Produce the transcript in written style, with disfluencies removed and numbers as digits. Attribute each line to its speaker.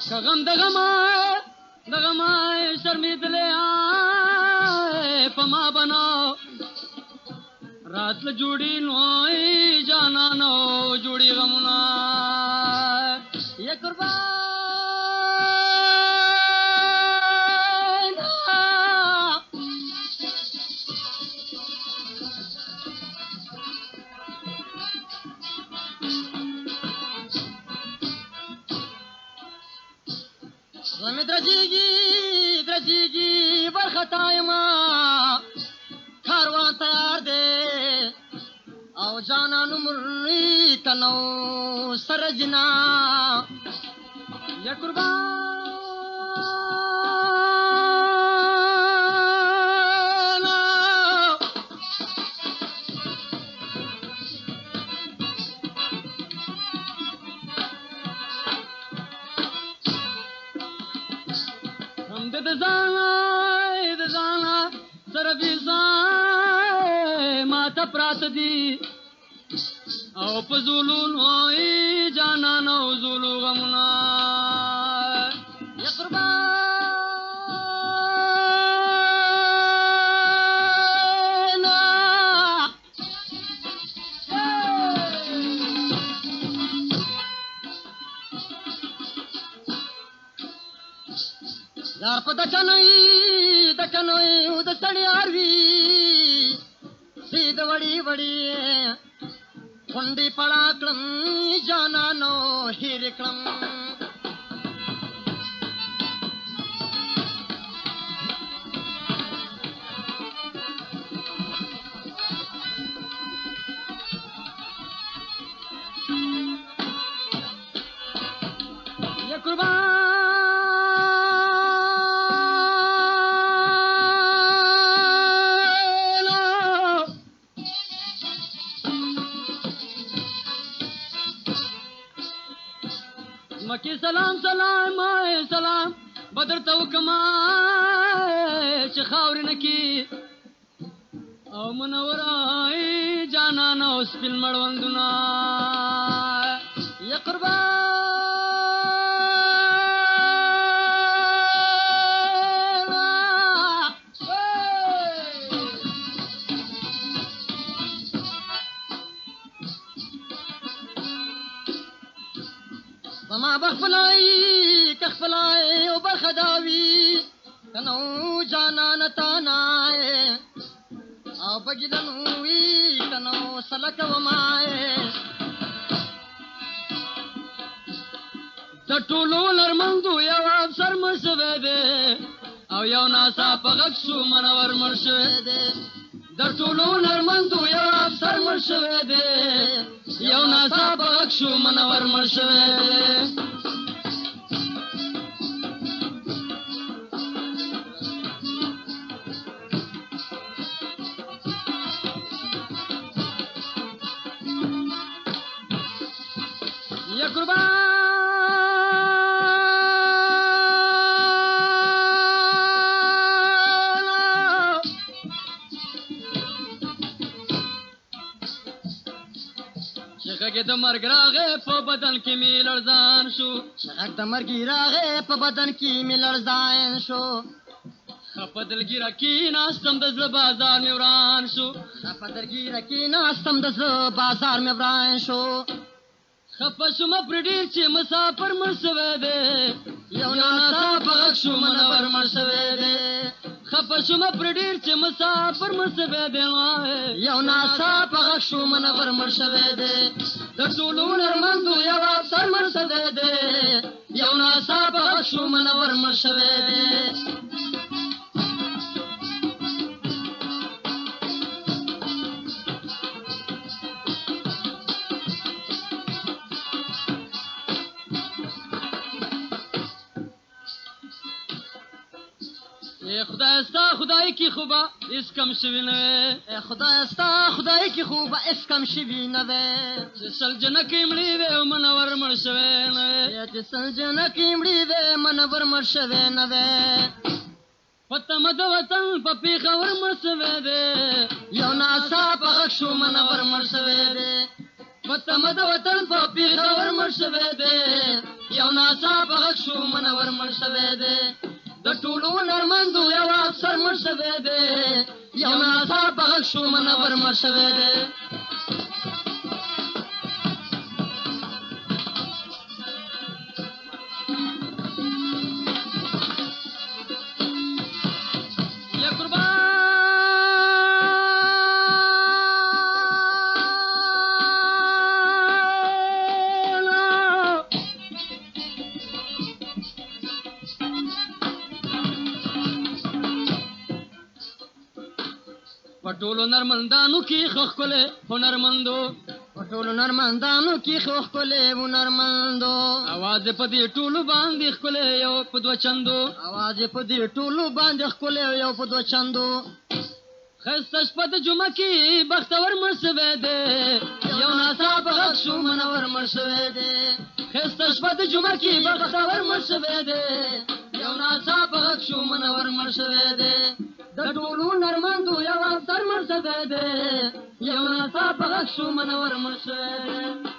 Speaker 1: کغم دغمای شرمیدلې آئے پما بناو راتل جوړی نوې جانانو جوړی غمنا یا قربان زمي درجيږي برخطای ما کاروان تیار دے او جانانو مرئی تنو سرجنا یا قربان دزانا سربیزای ماتا پرات دی او پزولون ہوئی جانانو زولو غمنا یا قربان یار په دکنوي د ستړیار وی سید وړي خونډې پړا کړم جانانو هیر کړم یا قربان مکی سلام سلام بدر تو کما چې خاور نکی او منورای جانانو سپل مړوندنا یا قربان وما بخفلاي كخفلاي وبخداوي كنو جانان تاناي او بجدنوي كنو سلك وماي تطولو لرمندو يو افسر مرشوه او يو ناسا پغکشو منور مرشوه در ټولو نرمندو یو افسر مړ شوی دی یو ناڅاپه غږ شو منور مړ شوی دی یا قربان شغک د مرګ راغې په بدن کې می لړزان شو شغک د مرګ راغې په بدن کې می لړزان شو خپ دلګی راکی ناستم د زړه بازار می وران شو خپ دلګی راکی ناستم د زړه بازار می وران شو خپ شوم پرډیر چې مسافر مړ شوی دی یو ناڅاپه غږ شو منور مړ شوی دی خپ شوم پرډیر چې مسافر مړ شوی دی یو ناڅاپه غږ شو منور مړ شوی دی د ټولو نرمندو یو افسر مړ شوی دی یو ناڅاپه غږ شو منور مړ شوی دی خدای ستا خدای کی خوبا اس کم شوی نه خدای ستا خدای کی خوبا اس کم شوی نه چې سل جنکی مړی و منور مړ شوی نه چې سل جنکی مړی و منور مړ شوی نه پته مد وطن په پیښور مړ شوی دی یو ناڅاپه غږ شو منور مړ شوی دی پته مد وطن په پیښور مړ شوی دی یو ناڅاپه غږ شو منور مړ شوی دی د ټولو هنرمندو یو افسر مړ شوی دی یو ناڅاپه غږ شو منور مړ شوی دی پټولو نرمندانو کې خخکله هنرمندو پټولو نرمندانو کې خخکله هنرمندو आवाज په دې ټولو باندې خکله یو په دوه چندو आवाज په دې ټولو باندې خکله یو په دوه چندو خسته شپه د جمعه کې بختور مړ شوی دی یو ناڅاپه غږ شو منور مړ شوی دی خسته شپه د جمعه کې بختور مړ شوی دی یو ناڅاپه غږ شو منور مړ شوی دی د ټولو هنرمندو یو افسر مړ شوی دی یو ناڅاپه غږ شو منور مړ شوی دی